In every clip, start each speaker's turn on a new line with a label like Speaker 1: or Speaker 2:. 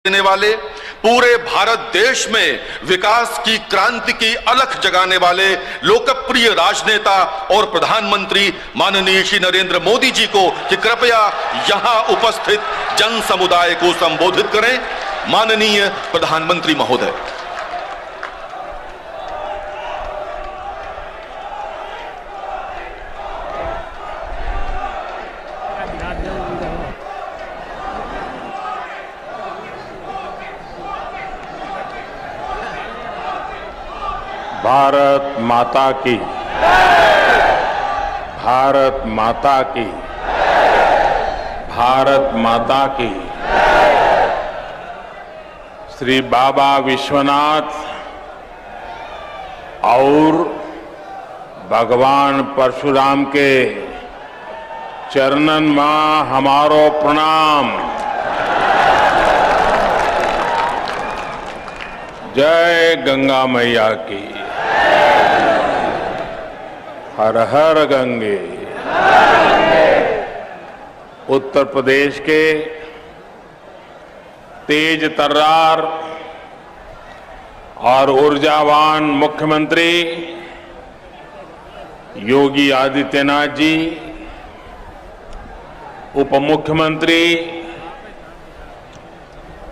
Speaker 1: देने वाले, पूरे भारत देश में विकास की क्रांति की अलख जगाने वाले लोकप्रिय राजनेता और प्रधानमंत्री माननीय श्री नरेंद्र मोदी जी को कि कृपया यहां उपस्थित जन समुदाय को संबोधित करें। माननीय प्रधानमंत्री महोदय।
Speaker 2: भारत माता की, भारत माता की, भारत माता की। श्री बाबा विश्वनाथ और भगवान परशुराम के चरणन में हमारो प्रणाम। जय गंगा मैया की। हर हर गंगे। उत्तर प्रदेश के तेज तर्रार और ऊर्जावान मुख्यमंत्री योगी आदित्यनाथ जी, उप मुख्यमंत्री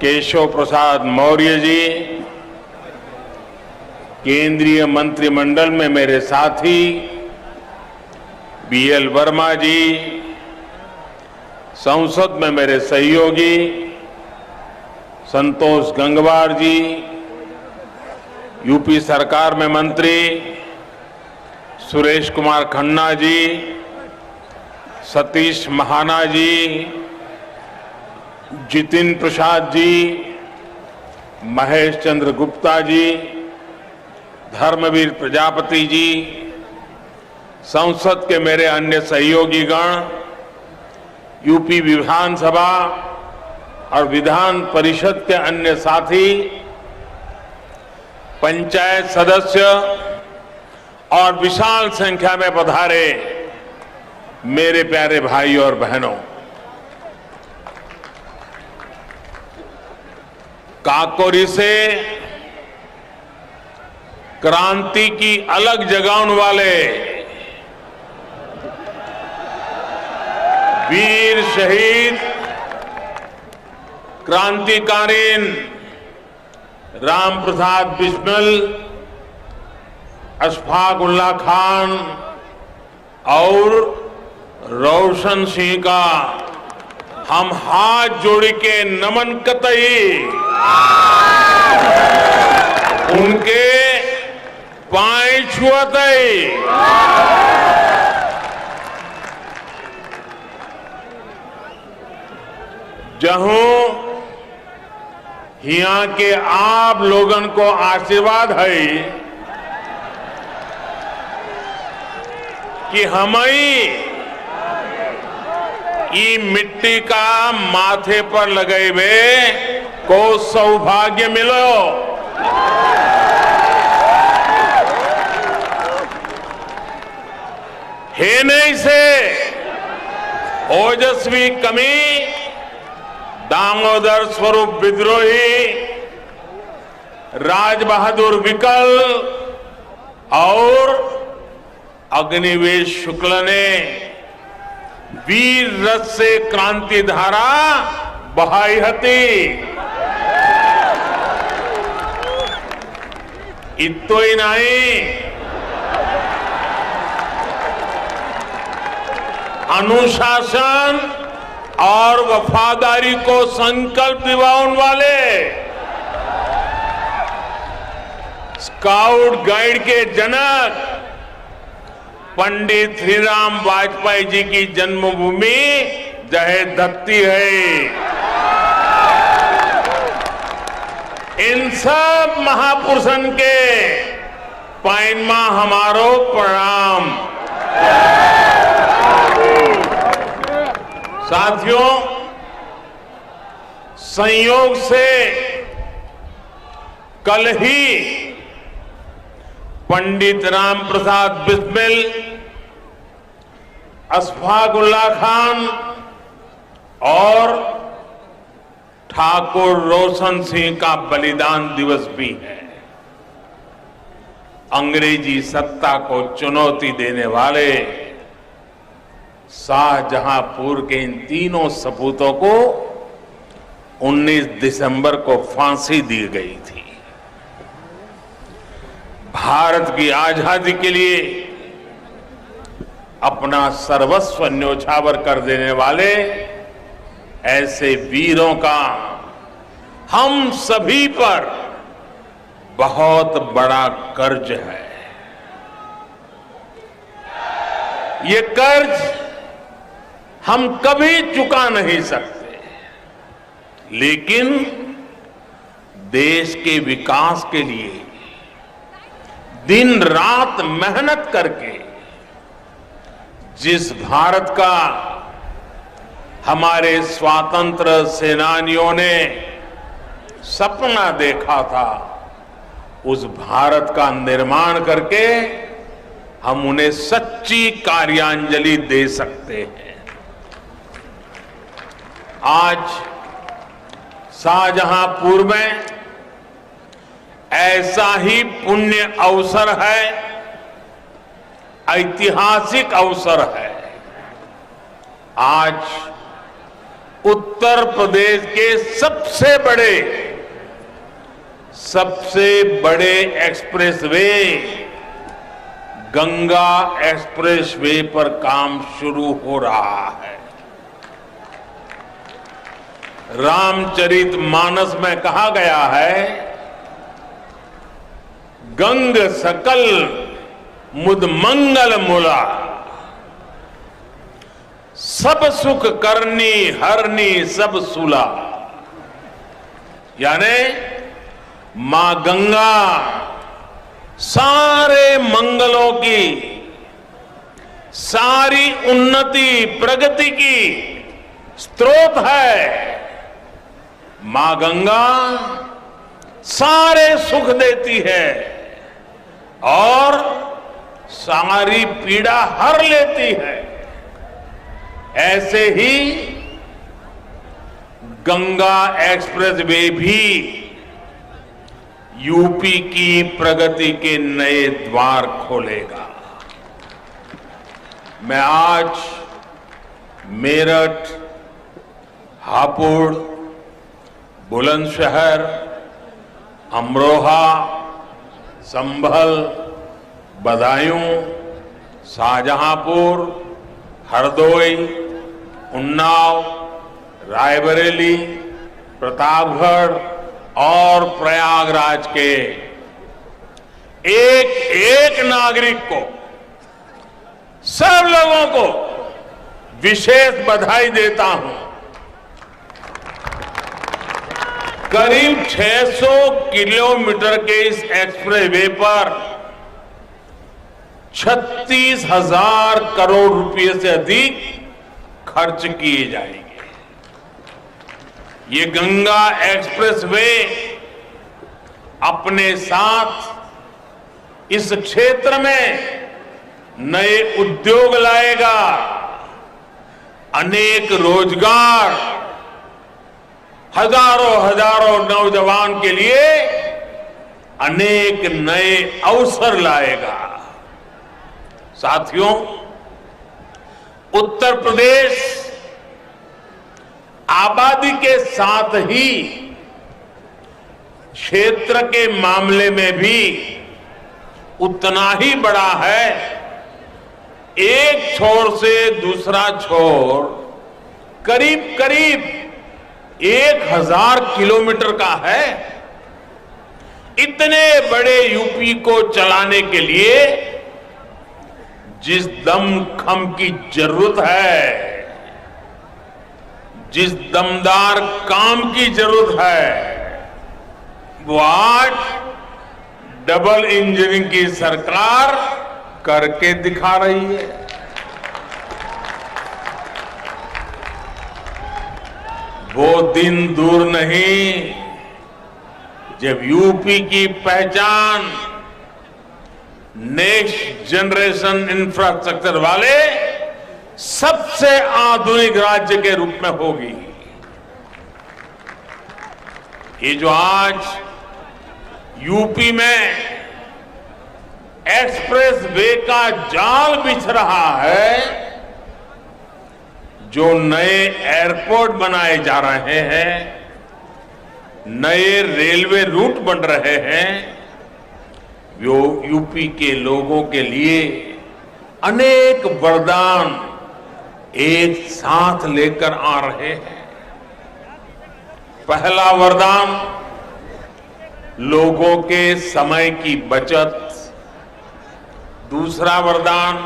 Speaker 2: केशव प्रसाद मौर्य जी, केंद्रीय मंत्रिमंडल में मेरे साथी बीएल वर्मा जी, संसद में मेरे सहयोगी संतोष गंगवार जी, यूपी सरकार में मंत्री सुरेश कुमार खन्ना जी, सतीश महाना जी, जितिन प्रसाद जी, महेश चंद्र गुप्ता जी, धर्मवीर प्रजापति जी, संसद के मेरे अन्य सहयोगी गण, यूपी विधानसभा और विधान परिषद के अन्य साथी, पंचायत सदस्य और विशाल संख्या में पधारे मेरे प्यारे भाई और बहनों, काकोरी से क्रांति की अलग जगाने वाले वीर शहीद क्रांतिकारीन राम प्रसाद बिस्मिल, अशफाक उल्लाह खान और रोशन सिंह का हम हाथ जोड़ के नमन कतई उनके पांव छुअतई। जहूं हिया के आप लोगन को आशीर्वाद है कि हमें ई मिट्टी का माथे पर लगेबे को सौभाग्य मिलो। हे नहीं से ओजस्वी कमी, दामोदर स्वरूप विद्रोही, राज बहादुर विकल और अग्निवेश शुक्ल ने वीर रथ से क्रांति धारा बहाई हती। इतो ही नहीं, अनुशासन और वफादारी को संकल्प दिवाने वाले स्काउट गाइड के जनक पंडित श्रीराम वाजपेयी जी की जन्मभूमि जहे धरती है। इन सब महापुरुषन के पैनमा हमारो प्रणाम। साथियों, संयोग से कल ही पंडित राम प्रसाद बिस्मिल, अशफाक उल्लाह खान और ठाकुर रोशन सिंह का बलिदान दिवस भी है। अंग्रेजी सत्ता को चुनौती देने वाले शाहजहांपुर के इन तीनों सपूतों को 19 दिसंबर को फांसी दी गई थी। भारत की आजादी के लिए अपना सर्वस्व न्योछावर कर देने वाले ऐसे वीरों का हम सभी पर बहुत बड़ा कर्ज है। ये कर्ज हम कभी चुका नहीं सकते, लेकिन देश के विकास के लिए दिन रात मेहनत करके जिस भारत का हमारे स्वातंत्र सेनानियों ने सपना देखा था, उस भारत का निर्माण करके हम उन्हें सच्ची कार्यांजलि दे सकते हैं। आज शाहजहांपुर में ऐसा ही पुण्य अवसर है, ऐतिहासिक अवसर है। आज उत्तर प्रदेश के सबसे बड़े एक्सप्रेसवे गंगा एक्सप्रेसवे पर काम शुरू हो रहा है। रामचरितमानस में कहा गया है, गंग सकल मुद मंगल मूला, सब सुख करनी हरनी सब सुला। यानी मां गंगा सारे मंगलों की, सारी उन्नति प्रगति की स्रोत है। मां गंगा सारे सुख देती है और सारी पीड़ा हर लेती है। ऐसे ही गंगा एक्सप्रेसवे भी यूपी की प्रगति के नए द्वार खोलेगा। मैं आज मेरठ, हापुड़, बुलंदशहर, अमरोहा, संभल, बदायूं, शाहजहांपुर, हरदोई, उन्नाव, रायबरेली, प्रतापगढ़ और प्रयागराज के एक एक नागरिक को, सब लोगों को विशेष बधाई देता हूं। करीब 600 किलोमीटर के इस एक्सप्रेसवे पर 36,000 करोड़ रुपए से अधिक खर्च किए जाएंगे। ये गंगा एक्सप्रेसवे अपने साथ इस क्षेत्र में नए उद्योग लाएगा, अनेक रोजगार, हजारों नौजवान के लिए अनेक नए अवसर लाएगा। साथियों, उत्तर प्रदेश आबादी के साथ ही क्षेत्र के मामले में भी उतना ही बड़ा है। एक छोर से दूसरा छोर करीब करीब 1000 किलोमीटर का है। इतने बड़े यूपी को चलाने के लिए जिस दमखम की जरूरत है, जिस दमदार काम की जरूरत है, वो आज डबल इंजन की सरकार करके दिखा रही है। वो दिन दूर नहीं जब यूपी की पहचान नेक्स्ट जनरेशन इंफ्रास्ट्रक्चर वाले सबसे आधुनिक राज्य के रूप में होगी। ये जो आज यूपी में एक्सप्रेस वे का जाल बिछ रहा है, जो नए एयरपोर्ट बनाए जा रहे हैं, नए रेलवे रूट बन रहे हैं, वो यूपी के लोगों के लिए अनेक वरदान एक साथ लेकर आ रहे हैं। पहला वरदान लोगों के समय की बचत, दूसरा वरदान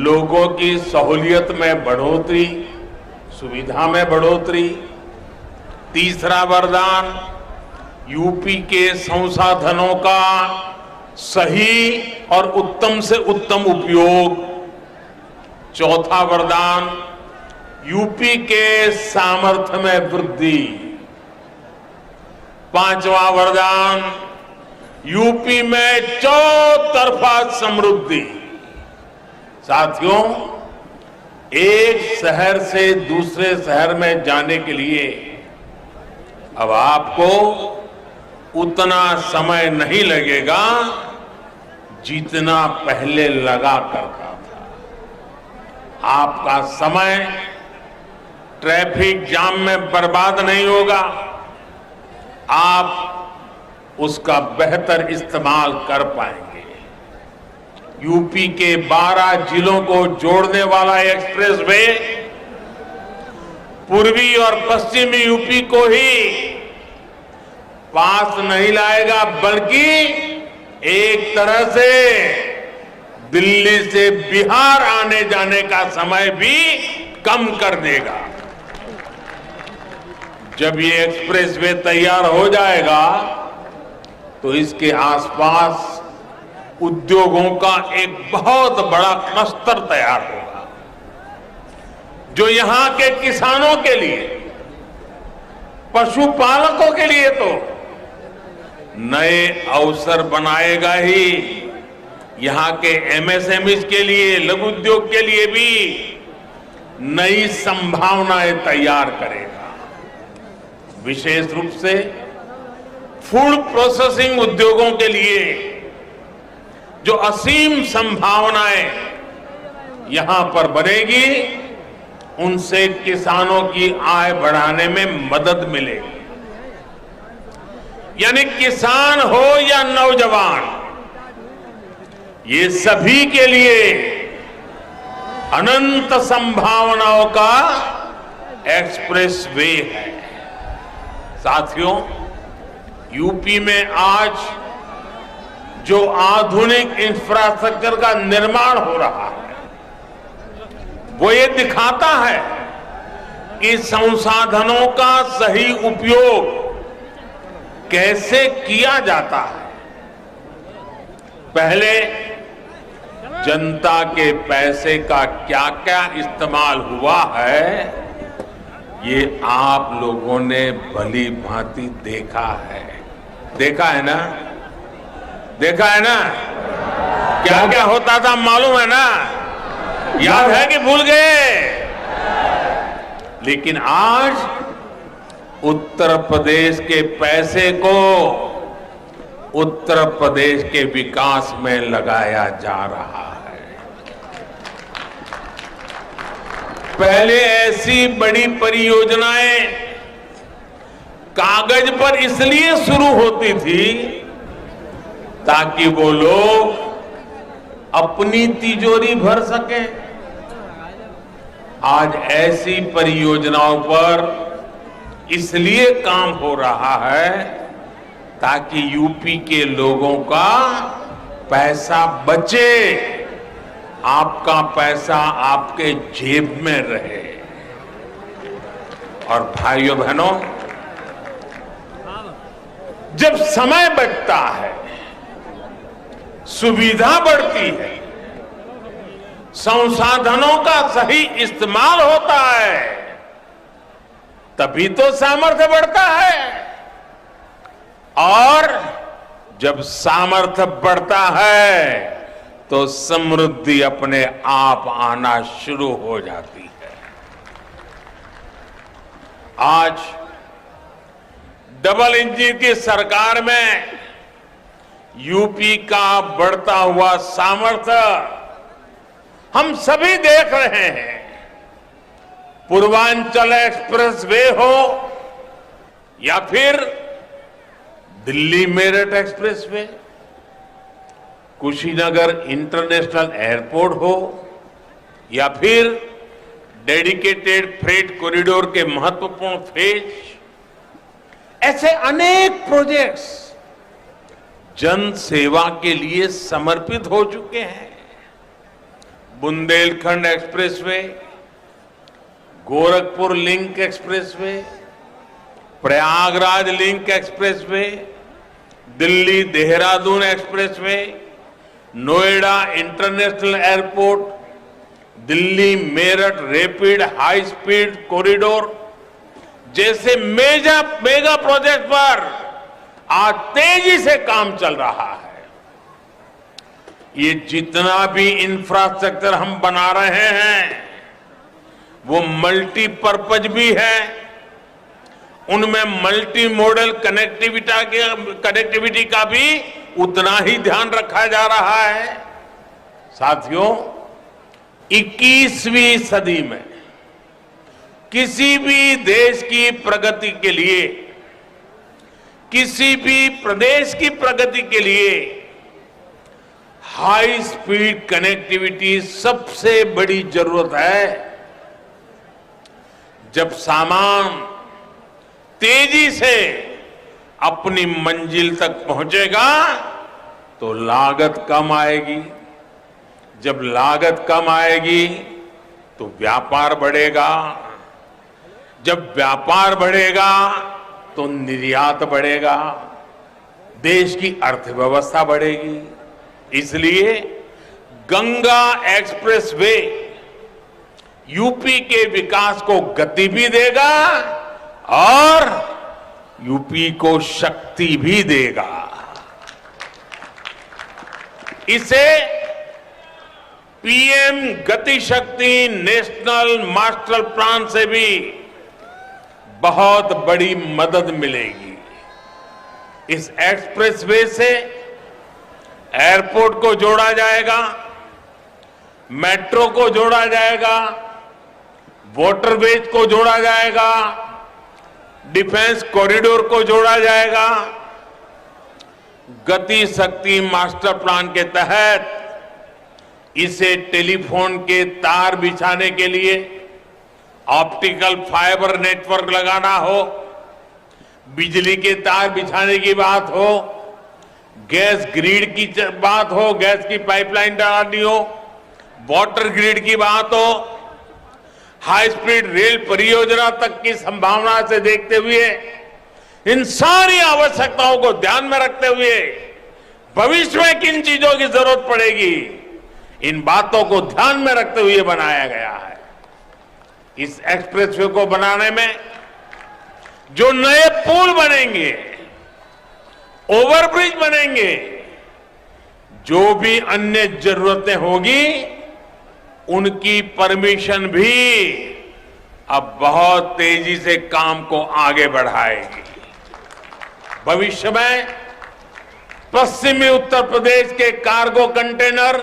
Speaker 2: लोगों की सहूलियत में बढ़ोतरी, सुविधा में बढ़ोतरी, तीसरा वरदान यूपी के संसाधनों का सही और उत्तम से उत्तम उपयोग, चौथा वरदान यूपी के सामर्थ्य में वृद्धि, पांचवा वरदान यूपी में चौतरफा समृद्धि। साथियों, एक शहर से दूसरे शहर में जाने के लिए अब आपको उतना समय नहीं लगेगा जितना पहले लगा करता था। आपका समय ट्रैफिक जाम में बर्बाद नहीं होगा, आप उसका बेहतर इस्तेमाल कर पाएंगे। यूपी के 12 जिलों को जोड़ने वाला एक्सप्रेस वे पूर्वी और पश्चिमी यूपी को ही पास नहीं लाएगा, बल्कि एक तरह से दिल्ली से बिहार आने जाने का समय भी कम कर देगा। जब ये एक्सप्रेस वे तैयार हो जाएगा तो इसके आसपास उद्योगों का एक बहुत बड़ा क्लस्टर तैयार होगा, जो यहां के किसानों के लिए, पशुपालकों के लिए तो नए अवसर बनाएगा ही, यहां के एमएसएमई के लिए, लघु उद्योग के लिए भी नई संभावनाएं तैयार करेगा। विशेष रूप से फूड प्रोसेसिंग उद्योगों के लिए जो असीम संभावनाएं यहां पर बनेगी, उनसे किसानों की आय बढ़ाने में मदद मिलेगी। यानी किसान हो या नौजवान, ये सभी के लिए अनंत संभावनाओं का एक्सप्रेस वे है। साथियों, यूपी में आज जो आधुनिक इंफ्रास्ट्रक्चर का निर्माण हो रहा है, वो ये दिखाता है कि संसाधनों का सही उपयोग कैसे किया जाता है। पहले जनता के पैसे का क्या क्या इस्तेमाल हुआ है, ये आप लोगों ने भली भांति देखा है। देखा है ना? देखा है ना? क्या क्या होता था मालूम है ना? याद है कि भूल गए? लेकिन आज उत्तर प्रदेश के पैसे को उत्तर प्रदेश के विकास में लगाया जा रहा है। पहले ऐसी बड़ी परियोजनाएं कागज पर इसलिए शुरू होती थी ताकि वो लोग अपनी तिजोरी भर सके। आज ऐसी परियोजनाओं पर इसलिए काम हो रहा है ताकि यूपी के लोगों का पैसा बचे, आपका पैसा आपके जेब में रहे। और भाइयों बहनों, जब समय बचता है, सुविधा बढ़ती है, संसाधनों का सही इस्तेमाल होता है, तभी तो सामर्थ्य बढ़ता है। और जब सामर्थ्य बढ़ता है तो समृद्धि अपने आप आना शुरू हो जाती है। आज डबल इंजन की सरकार में यूपी का बढ़ता हुआ सामर्थ्य हम सभी देख रहे हैं। पूर्वांचल एक्सप्रेस वे हो या फिर Delhi Meerut express way, Kushinagar international airport हो या फिर डेडिकेटेड फ्रेट कॉरिडोर के महत्वपूर्ण फेज, ऐसे अनेक प्रोजेक्ट्स जन सेवा के लिए समर्पित हो चुके हैं। Bundelkhand expressway, Gorakhpur link expressway, Prayagraj link expressway, Delhi Dehradun expressway, Noida international airport, Delhi Meerut rapid high speed corridor जैसे मेगा प्रोजेक्ट पर आज तेजी से काम चल रहा है। ये जितना भी इंफ्रास्ट्रक्चर हम बना रहे हैं वो मल्टीपर्पज भी है, उनमें मल्टी मॉडल कनेक्टिविटी का भी उतना ही ध्यान रखा जा रहा है। साथियों, 21वीं सदी में किसी भी देश की प्रगति के लिए, किसी भी प्रदेश की प्रगति के लिए हाई स्पीड कनेक्टिविटी सबसे बड़ी जरूरत है। जब सामान तेजी से अपनी मंजिल तक पहुंचेगा तो लागत कम आएगी, जब लागत कम आएगी तो व्यापार बढ़ेगा, जब व्यापार बढ़ेगा तो निर्यात बढ़ेगा, देश की अर्थव्यवस्था बढ़ेगी। इसलिए गंगा एक्सप्रेस वे यूपी के विकास को गति भी देगा और यूपी को शक्ति भी देगा। इसे पीएम गति शक्ति नेशनल मास्टर प्लान से भी बहुत बड़ी मदद मिलेगी। इस एक्सप्रेसवे से एयरपोर्ट को जोड़ा जाएगा, मेट्रो को जोड़ा जाएगा, वाटरवेज को जोड़ा जाएगा, डिफेंस कॉरिडोर को जोड़ा जाएगा। गति शक्ति मास्टर प्लान के तहत इसे टेलीफोन के तार बिछाने के लिए ऑप्टिकल फाइबर नेटवर्क लगाना हो, बिजली के तार बिछाने की बात हो, गैस ग्रिड की बात हो, गैस की पाइपलाइन डालनी हो, वाटर ग्रिड की बात हो, हाई स्पीड रेल परियोजना तक की संभावना से देखते हुए, इन सारी आवश्यकताओं को ध्यान में रखते हुए भविष्य में किन चीजों की जरूरत पड़ेगी, इन बातों को ध्यान में रखते हुए बनाया गया है। इस एक्सप्रेसवे को बनाने में जो नए पुल बनेंगे, ओवरब्रिज बनेंगे, जो भी अन्य जरूरतें होगी, उनकी परमिशन भी अब बहुत तेजी से काम को आगे बढ़ाएगी। भविष्य में पश्चिमी उत्तर प्रदेश के कार्गो कंटेनर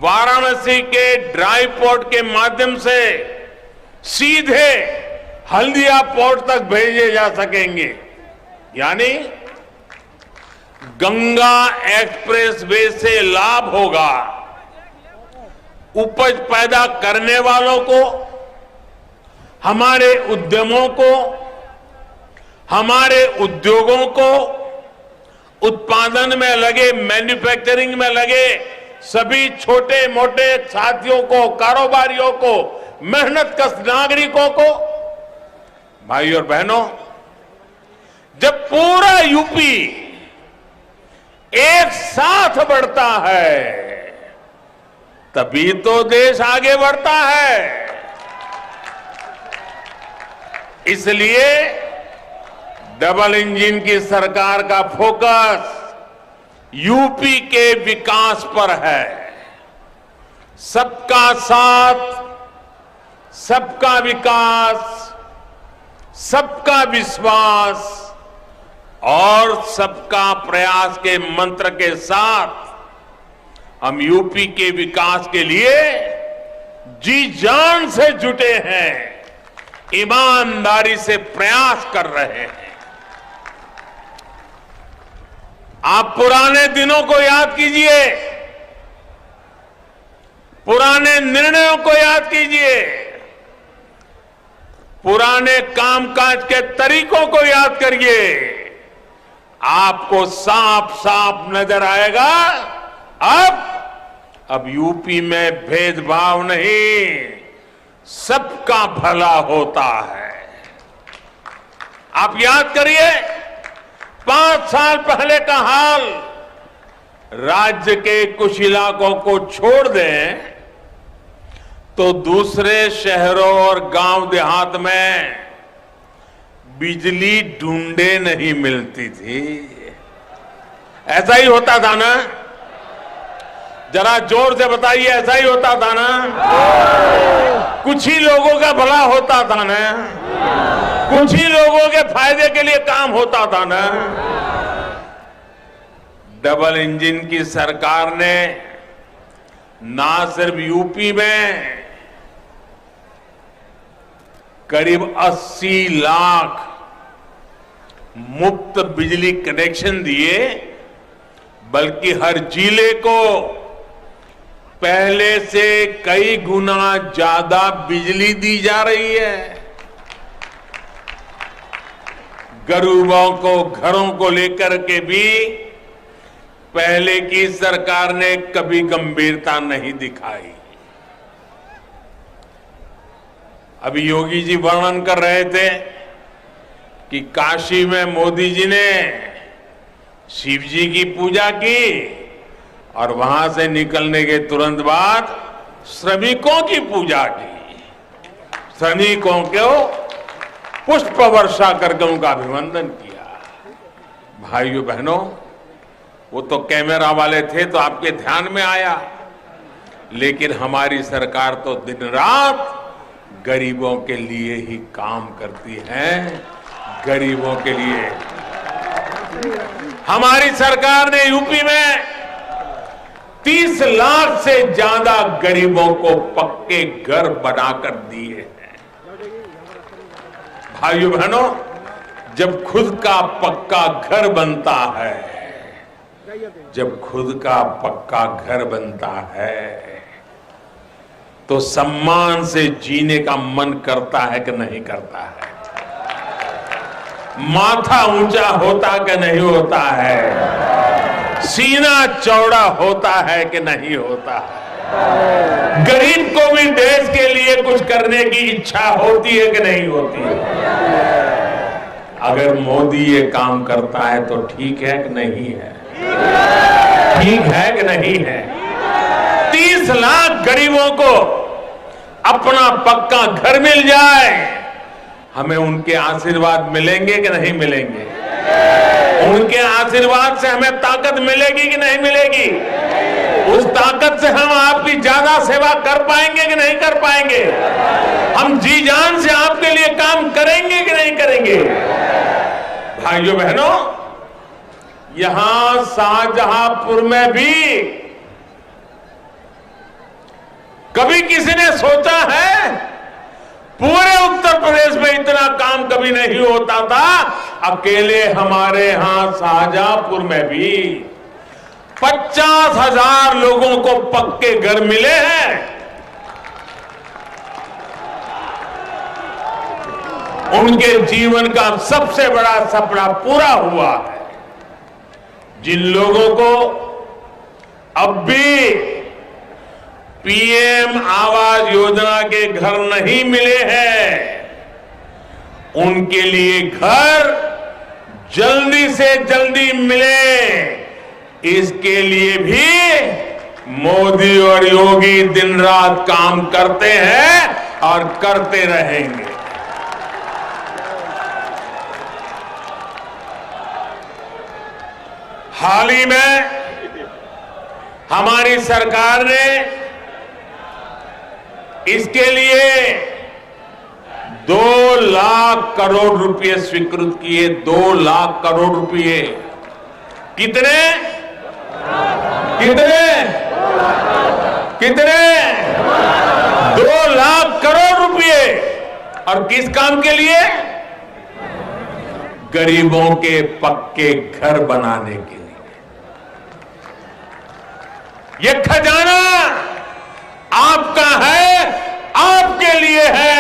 Speaker 2: वाराणसी के ड्राई पोर्ट के माध्यम से सीधे हल्दिया पोर्ट तक भेजे जा सकेंगे। यानी गंगा एक्सप्रेस वे से लाभ होगा उपज पैदा करने वालों को, हमारे उद्यमों को, हमारे उद्योगों को, उत्पादन में लगे, मैन्युफैक्चरिंग में लगे सभी छोटे मोटे साथियों को, कारोबारियों को, मेहनतकश नागरिकों को। भाई और बहनों, जब पूरा यूपी एक साथ बढ़ता है तभी तो देश आगे बढ़ता है। इसलिए डबल इंजन की सरकार का फोकस यूपी के विकास पर है। सबका साथ, सबका विकास सबका विश्वास और सबका प्रयास के मंत्र के साथ हम यूपी के विकास के लिए जी जान से जुटे हैं, ईमानदारी से प्रयास कर रहे हैं। आप पुराने दिनों को याद कीजिए, पुराने निर्णयों को याद कीजिए, पुराने कामकाज के तरीकों को याद करिए। आपको साफ साफ नजर आएगा अब यूपी में भेदभाव नहीं, सबका भला होता है। आप याद करिए 5 साल पहले का हाल, राज्य के कुछ इलाकों को छोड़ दें तो दूसरे शहरों और गांव देहात में बिजली ढूंढे नहीं मिलती थी। ऐसा ही होता था ना? जरा जोर से बताइए, ऐसा ही होता था ना? कुछ ही लोगों का भला होता था ना? कुछ ही लोगों के फायदे के लिए काम होता था ना? डबल इंजन की सरकार ने ना सिर्फ यूपी में करीब 80 लाख मुफ्त बिजली कनेक्शन दिए, बल्कि हर जिले को पहले से कई गुना ज्यादा बिजली दी जा रही है। गरीबों को घरों को लेकर के भी पहले की सरकार ने कभी गंभीरता नहीं दिखाई। अभी योगी जी वर्णन कर रहे थे कि काशी में मोदी जी ने शिव जी की पूजा की और वहां से निकलने के तुरंत बाद श्रमिकों की पूजा की, श्रमिकों को पुष्प वर्षा करके उनका अभिवंदन किया। भाइयों बहनों, वो तो कैमरा वाले थे तो आपके ध्यान में आया, लेकिन हमारी सरकार तो दिन रात गरीबों के लिए ही काम करती है, गरीबों के लिए। हमारी सरकार ने यूपी में 30 लाख से ज्यादा गरीबों को पक्के घर बनाकर दिए हैं। भाइयों बहनों, जब खुद का पक्का घर बनता है, जब खुद का पक्का घर बनता है तो सम्मान से जीने का मन करता है कि नहीं करता है? माथा ऊंचा होता कि नहीं होता है? सीना चौड़ा होता है कि नहीं होता है? गरीब को भी देश के लिए कुछ करने की इच्छा होती है कि नहीं होती है? अगर मोदी ये काम करता है तो ठीक है कि नहीं है? ठीक है कि नहीं है? 30 लाख गरीबों को अपना पक्का घर मिल जाए, हमें उनके आशीर्वाद मिलेंगे कि नहीं मिलेंगे? उनके आशीर्वाद से हमें ताकत मिलेगी कि नहीं मिलेगी? उस ताकत से हम आपकी ज्यादा सेवा कर पाएंगे कि नहीं कर पाएंगे? हम जी जान से आपके लिए काम करेंगे कि नहीं करेंगे? भाइयों बहनों, यहां शाहजहांपुर में भी कभी किसी ने सोचा है? पूरे उत्तर प्रदेश में इतना काम कभी नहीं होता था। अकेले हमारे यहां शाहजहांपुर में भी 50,000 लोगों को पक्के घर मिले हैं। उनके जीवन का सबसे बड़ा सपना पूरा हुआ है। जिन लोगों को अब भी पीएम आवास योजना के घर नहीं मिले हैं, उनके लिए घर जल्दी से जल्दी मिले, इसके लिए भी मोदी और योगी दिन रात काम करते हैं और करते रहेंगे। हाल ही में हमारी सरकार ने इसके लिए 2 लाख करोड़ रुपए स्वीकृत किए। 2 लाख करोड़ रुपए। कितने कितने कितने 2 लाख करोड़ रुपए। और किस काम के लिए? गरीबों के पक्के घर बनाने के लिए। ये खजाना आपका है, आपके लिए है,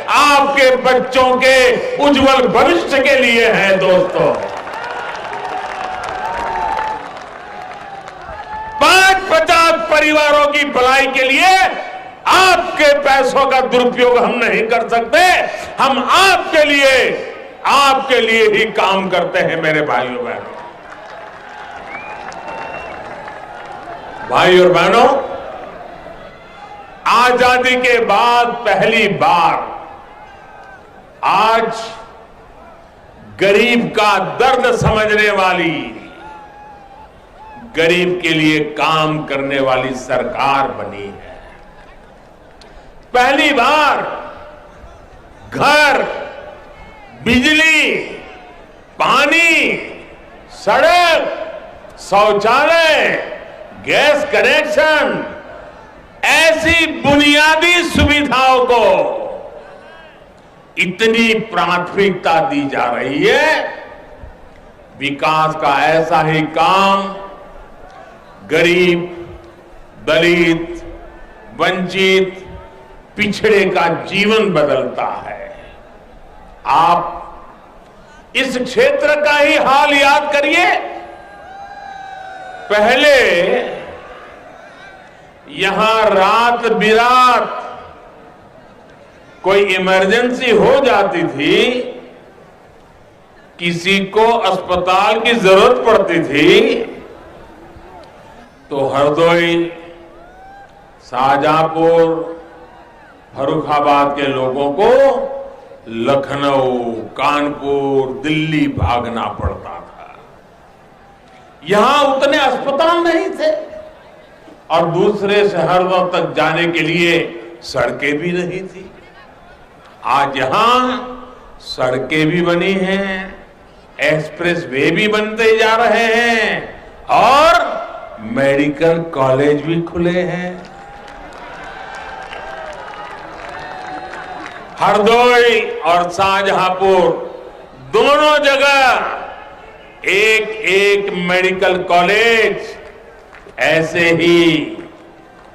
Speaker 2: आपके बच्चों के उज्जवल भविष्य के लिए है। दोस्तों, 50 परिवारों की भलाई के लिए आपके पैसों का दुरुपयोग हम नहीं कर सकते। हम आपके लिए ही काम करते हैं। मेरे भाइयों बहनों, भाई और बहनों, आजादी के बाद पहली बार आज गरीब का दर्द समझने वाली, गरीब के लिए काम करने वाली सरकार बनी है। पहली बार घर, बिजली, पानी, सड़क, शौचालय, गैस कनेक्शन, ऐसी बुनियादी सुविधाओं को इतनी प्राथमिकता दी जा रही है। विकास का ऐसा ही काम गरीब, दलित, वंचित, पिछड़े का जीवन बदलता है। आप इस क्षेत्र का ही हाल याद करिए। पहले यहां रात बिरात कोई इमरजेंसी हो जाती थी, किसी को अस्पताल की जरूरत पड़ती थी, तो हरदोई, शाहजहांपुर, फर्रुखाबाद के लोगों को लखनऊ, कानपुर, दिल्ली भागना पड़ता था। यहां उतने अस्पताल नहीं थे और दूसरे शहरों तक जाने के लिए सड़कें भी नहीं थी। आज यहां सड़कें भी बनी हैं, एक्सप्रेस वे भी बनते जा रहे हैं और मेडिकल कॉलेज भी खुले हैं। हरदोई और शाहजहांपुर दोनों जगह एक मेडिकल कॉलेज, ऐसे ही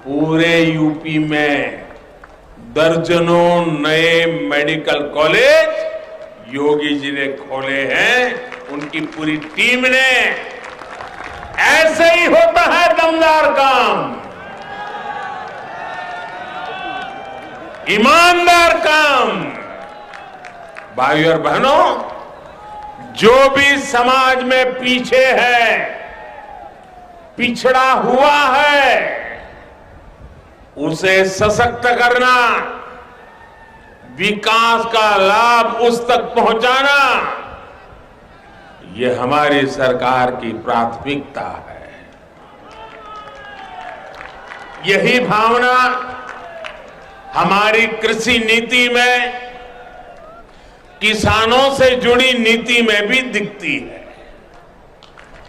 Speaker 2: पूरे यूपी में दर्जनों नए मेडिकल कॉलेज योगी जी ने खोले हैं, उनकी पूरी टीम ने। ऐसे ही होता है दमदार काम, ईमानदार काम। भाइयों और बहनों, जो भी समाज में पीछे है, पिछड़ा हुआ है, उसे सशक्त करना, विकास का लाभ उस तक पहुंचाना, ये हमारी सरकार की प्राथमिकता है। यही भावना हमारी कृषि नीति में, किसानों से जुड़ी नीति में भी दिखती है।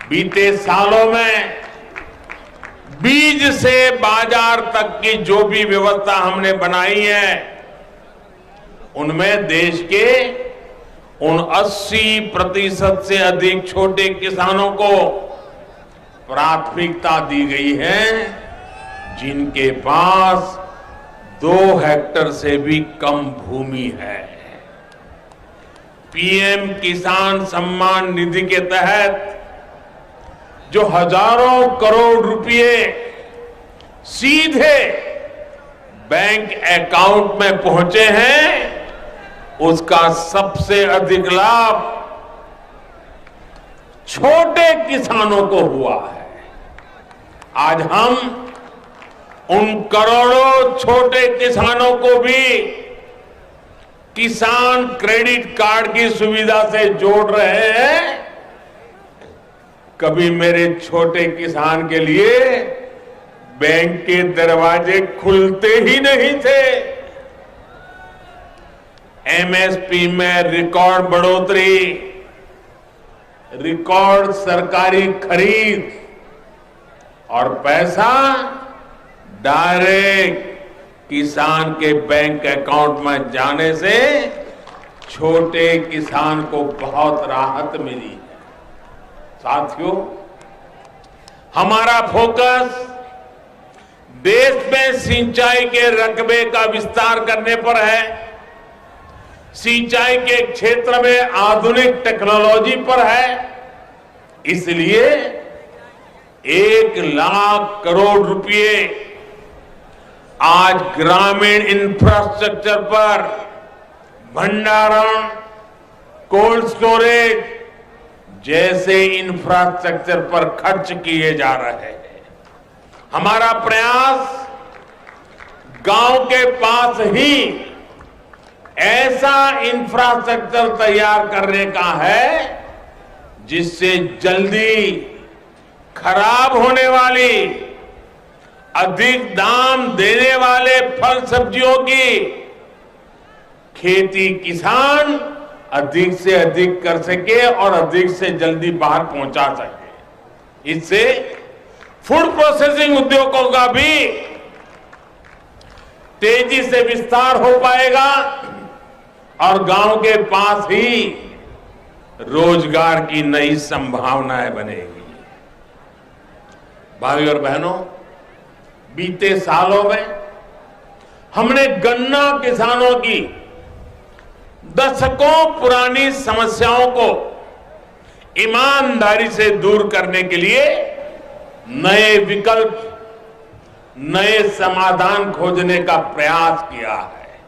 Speaker 2: बीते सालों में बीज से बाजार तक की जो भी व्यवस्था हमने बनाई है, उनमें देश के उन 80% से अधिक छोटे किसानों को प्राथमिकता दी गई है, जिनके पास 2 हेक्टेयर से भी कम भूमि है। पीएम किसान सम्मान निधि के तहत जो हजारों करोड़ रुपए सीधे बैंक अकाउंट में पहुंचे हैं, उसका सबसे अधिक लाभ छोटे किसानों को हुआ है। आज हम उन करोड़ों छोटे किसानों को भी किसान क्रेडिट कार्ड की सुविधा से जोड़ रहे हैं। कभी मेरे छोटे किसान के लिए बैंक के दरवाजे खुलते ही नहीं थे। एमएसपी में रिकॉर्ड बढ़ोतरी, रिकॉर्ड सरकारी खरीद और पैसा डायरेक्ट किसान के बैंक अकाउंट में जाने से छोटे किसान को बहुत राहत मिली है। साथियों, हमारा फोकस देश में सिंचाई के रकबे का विस्तार करने पर है, सिंचाई के क्षेत्र में आधुनिक टेक्नोलॉजी पर है। इसलिए 1,00,000 करोड़ रुपए आज ग्रामीण इंफ्रास्ट्रक्चर पर, भंडारण, कोल्ड स्टोरेज जैसे इंफ्रास्ट्रक्चर पर खर्च किए जा रहे हैं। हमारा प्रयास गांव के पास ही ऐसा इंफ्रास्ट्रक्चर तैयार करने का है जिससे जल्दी खराब होने वाली, अधिक दाम देने वाले फल सब्जियों की खेती किसान अधिक से अधिक कर सके और अधिक से जल्दी बाहर पहुंचा सके। इससे फूड प्रोसेसिंग उद्योगों का भी तेजी से विस्तार हो पाएगा और गांव के पास ही रोजगार की नई संभावनाएं बनेगी। भाई और बहनों, बीते सालों में हमने गन्ना किसानों की दशकों पुरानी समस्याओं को ईमानदारी से दूर करने के लिए नए विकल्प, नए समाधान खोजने का प्रयास किया है।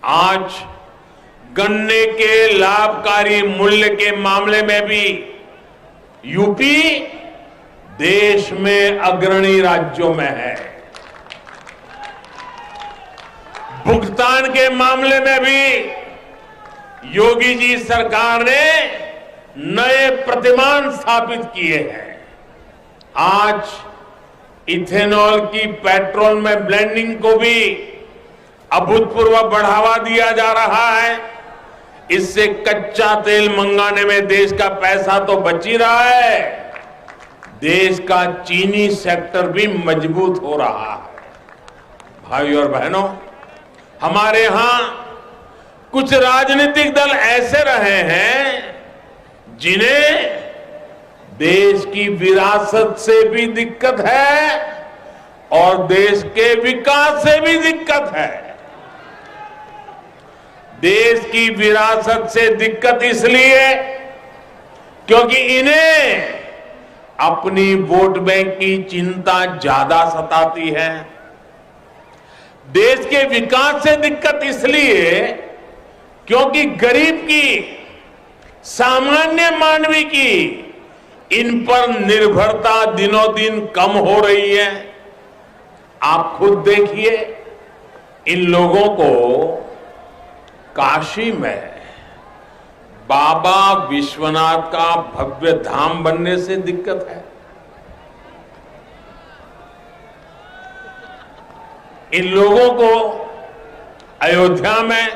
Speaker 2: आज गन्ने के लाभकारी मूल्य के मामले में भी यूपी देश में अग्रणी राज्यों में है। भुगतान के मामले में भी योगी जी सरकार ने नए प्रतिमान स्थापित किए हैं। आज इथेनॉल की पेट्रोल में ब्लेंडिंग को भी अभूतपूर्व बढ़ावा दिया जा रहा है। इससे कच्चा तेल मंगाने में देश का पैसा तो बच ही रहा है, देश का चीनी सेक्टर भी मजबूत हो रहा है। भाई और बहनों, हमारे यहां कुछ राजनीतिक दल ऐसे रहे हैं जिन्हें देश की विरासत से भी दिक्कत है और देश के विकास से भी दिक्कत है। देश की विरासत से दिक्कत इसलिए क्योंकि इन्हें अपनी वोट बैंक की चिंता ज्यादा सताती है। देश के विकास से दिक्कत इसलिए क्योंकि गरीब की, सामान्य मानवी की इन पर निर्भरता दिनों दिन कम हो रही है। आप खुद देखिए, इन लोगों को काशी में बाबा विश्वनाथ का भव्य धाम बनने से दिक्कत है। इन लोगों को अयोध्या में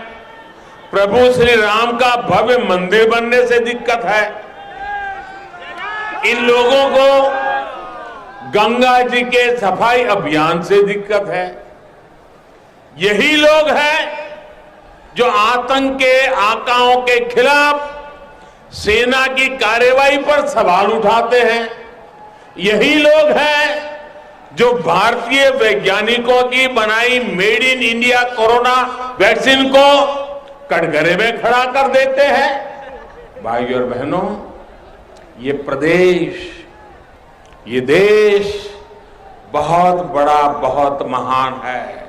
Speaker 2: प्रभु श्री राम का भव्य मंदिर बनने से दिक्कत है। इन लोगों को गंगा जी के सफाई अभियान से दिक्कत है। यही लोग हैं जो आतंक के आकाओं के खिलाफ सेना की कार्रवाई पर सवाल उठाते हैं। यही लोग हैं जो भारतीय वैज्ञानिकों की बनाई made in India corona vaccine को कटघरे में खड़ा कर देते हैं। भाई और बहनों, ये प्रदेश, ये देश बहुत बड़ा, बहुत महान है।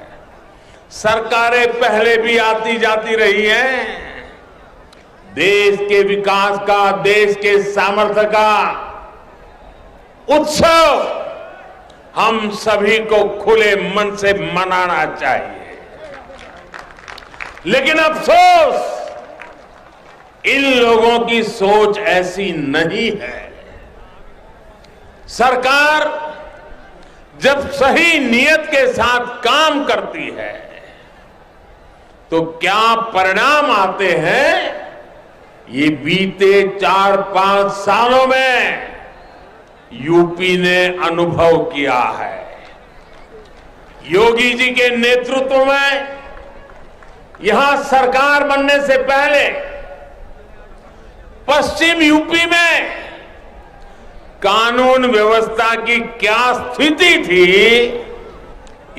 Speaker 2: सरकारें पहले भी आती जाती रही हैं। देश के विकास का, देश के सामर्थ्य का उत्सव हम सभी को खुले मन से मनाना चाहिए। लेकिन अफसोस, इन लोगों की सोच ऐसी नहीं है। सरकार जब सही नियत के साथ काम करती है तो क्या परिणाम आते हैं, ये बीते 4-5 सालों में यूपी ने अनुभव किया है। योगी जी के नेतृत्व में यहां सरकार बनने से पहले पश्चिम यूपी में कानून व्यवस्था की क्या स्थिति थी,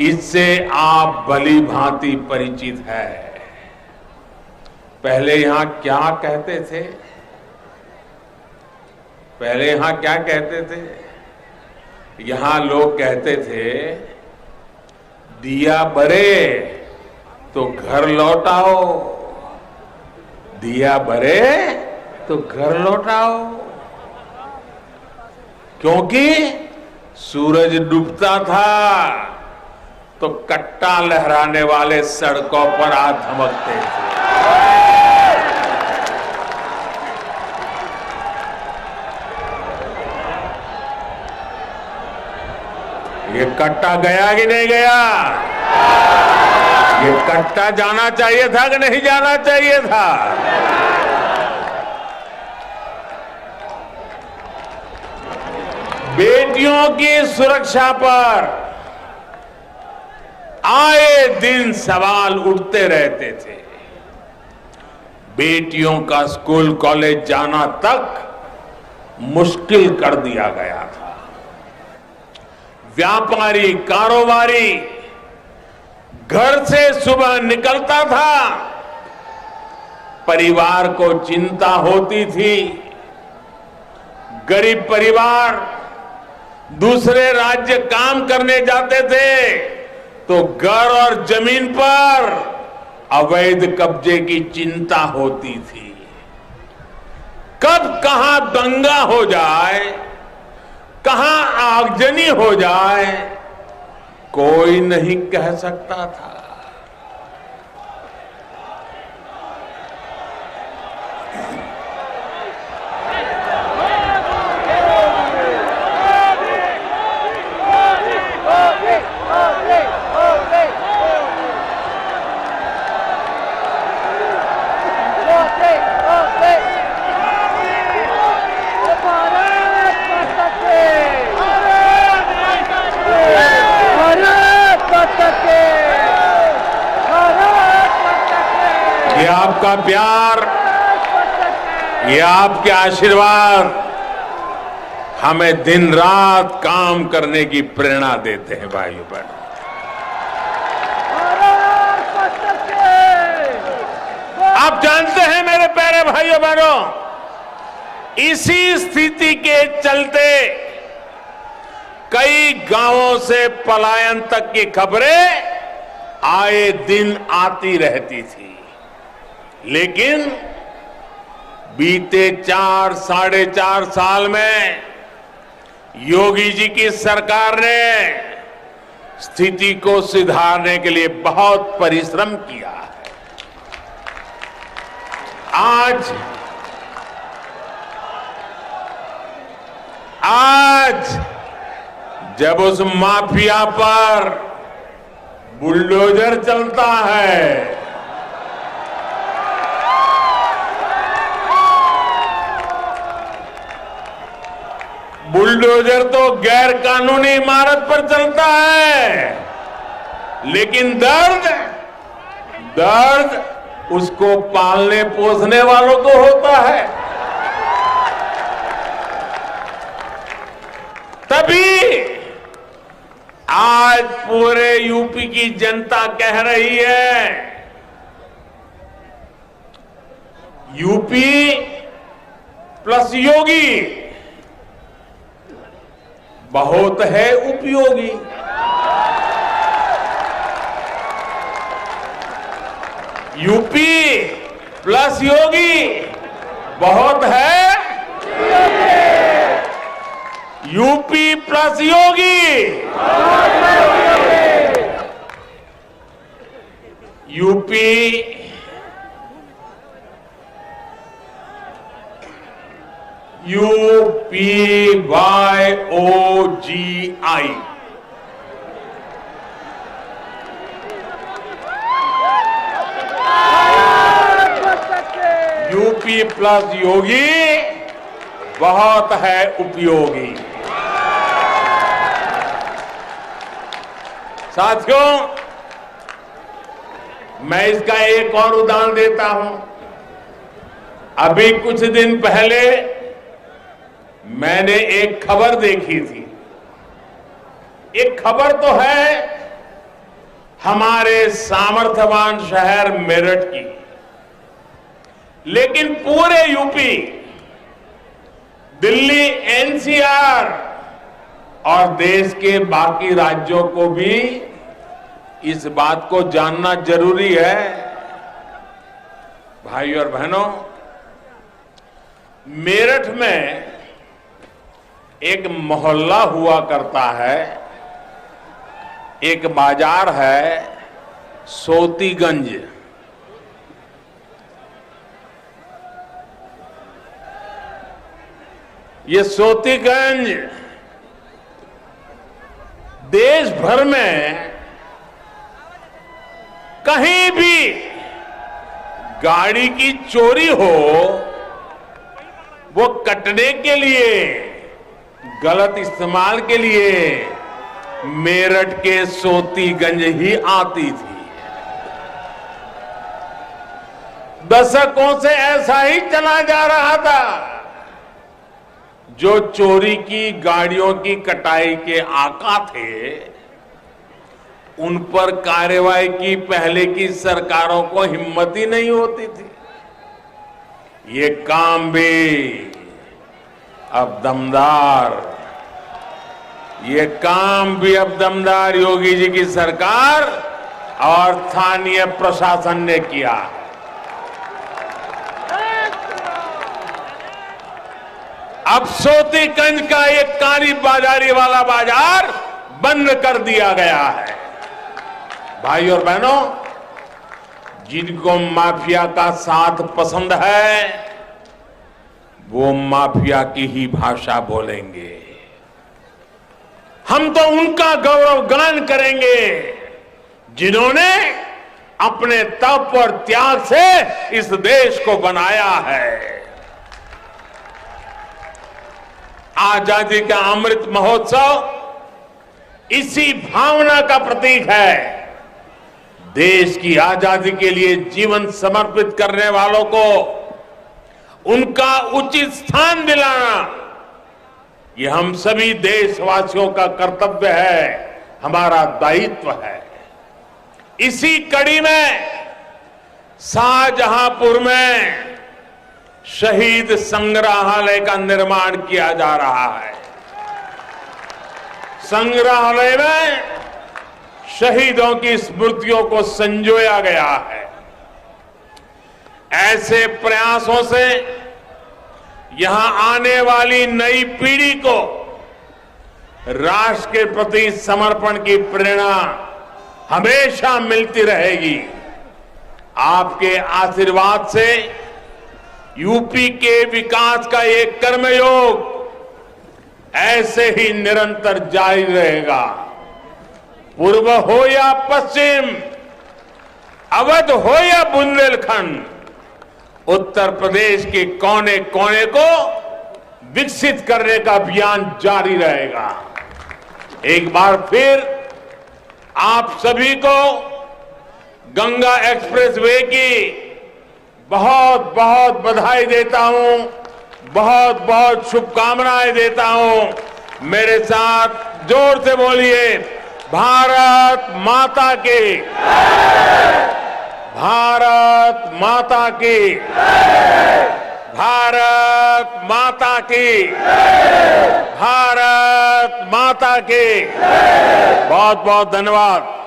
Speaker 2: इससे आप भली भांति परिचित है। पहले यहां क्या कहते थे? पहले यहां क्या कहते थे? यहां लोग कहते थे, दिया बरे तो घर लौटाओ, दिया बरे तो घर लौटाओ। क्योंकि सूरज डूबता था तो कट्टा लहराने वाले सड़कों पर आ धमकते थे। ये कट्टा गया कि नहीं गया? ये कट्टा जाना चाहिए था कि नहीं जाना चाहिए था? बेटियों की सुरक्षा पर आए दिन सवाल उठते रहते थे। बेटियों का स्कूल कॉलेज जाना तक मुश्किल कर दिया गया था। व्यापारी कारोबारी घर से सुबह निकलता था, परिवार को चिंता होती थी। गरीब परिवार दूसरे राज्य काम करने जाते थे तो घर और जमीन पर अवैध कब्जे की चिंता होती थी। कब कहां दंगा हो जाए, कहां आगजनी हो जाए, कोई नहीं कह सकता था। ये आपका प्यार, ये आपके आशीर्वाद हमें दिन रात काम करने की प्रेरणा देते हैं भाइयों बहनों। आप जानते हैं मेरे प्यारे भाइयों बहनों, इसी स्थिति के चलते कई गांवों से पलायन तक की खबरें आए दिन आती रहती थी। लेकिन बीते 4-4.5 साल में योगी जी की सरकार ने स्थिति को सुधारने के लिए बहुत परिश्रम किया है। आज जब उस माफिया पर बुलडोजर चलता है, बुलडोजर तो गैर कानूनी इमारत पर चलता है, लेकिन दर्द उसको पालने पोसने वालों को होता है। तभी आज पूरे यूपी की जनता कह रही है, यूपी प्लस योगी बहुत है उपयोगी। यूपी प्लस योगी बहुत है, यूपी प्लस योगी, यूपी UPYOGI, यूपी प्लस योगी बहुत है उपयोगी। साथियों, मैं इसका एक और उदाहरण देता हूं। अभी कुछ दिन पहले मैंने एक खबर देखी थी। एक खबर तो है हमारे सामर्थ्यवान शहर मेरठ की, लेकिन पूरे यूपी, दिल्ली, एनसीआर और देश के बाकी राज्यों को भी इस बात को जानना जरूरी है। भाई और बहनों, मेरठ में एक मोहल्ला हुआ करता है, एक बाजार है सोतीगंज। ये सोतीगंज देश भर में कहीं भी गाड़ी की चोरी हो, वो कटने के लिए, गलत इस्तेमाल के लिए मेरठ के सोतीगंज ही आती थी। दशकों से ऐसा ही चला जा रहा था। जो चोरी की गाड़ियों की कटाई के आका थे, उन पर कार्रवाई की पहले की सरकारों को हिम्मत ही नहीं होती थी। ये काम भी अब दमदार, ये काम भी अब दमदार योगी जी की सरकार और स्थानीय प्रशासन ने किया। अब सोतीगंज का एक काली बाजारी वाला बाजार बंद कर दिया गया है। भाई और बहनों, जिनको माफिया का साथ पसंद है, वो माफिया की ही भाषा बोलेंगे। हम तो उनका गौरव गान करेंगे जिन्होंने अपने तप और त्याग से इस देश को बनाया है। आजादी का अमृत महोत्सव इसी भावना का प्रतीक है। देश की आजादी के लिए जीवन समर्पित करने वालों को उनका उचित स्थान दिलाना, ये हम सभी देशवासियों का कर्तव्य है, हमारा दायित्व है। इसी कड़ी में शाहजहांपुर में शहीद संग्रहालय का निर्माण किया जा रहा है। संग्रहालय में शहीदों की स्मृतियों को संजोया गया है। ऐसे प्रयासों से यहां आने वाली नई पीढ़ी को राष्ट्र के प्रति समर्पण की प्रेरणा हमेशा मिलती रहेगी। आपके आशीर्वाद से यूपी के विकास का ये कर्मयोग ऐसे ही निरंतर जारी रहेगा। पूर्व हो या पश्चिम, अवध हो या बुंदेलखंड, उत्तर प्रदेश के कोने कोने को विकसित करने का अभियान जारी रहेगा। एक बार फिर आप सभी को गंगा एक्सप्रेसवे की बहुत बहुत बधाई देता हूं, बहुत बहुत शुभकामनाएं देता हूं। मेरे साथ जोर से बोलिए, भारत माता की, भारत माता की, भारत माता की, भारत माता की। बहुत बहुत धन्यवाद।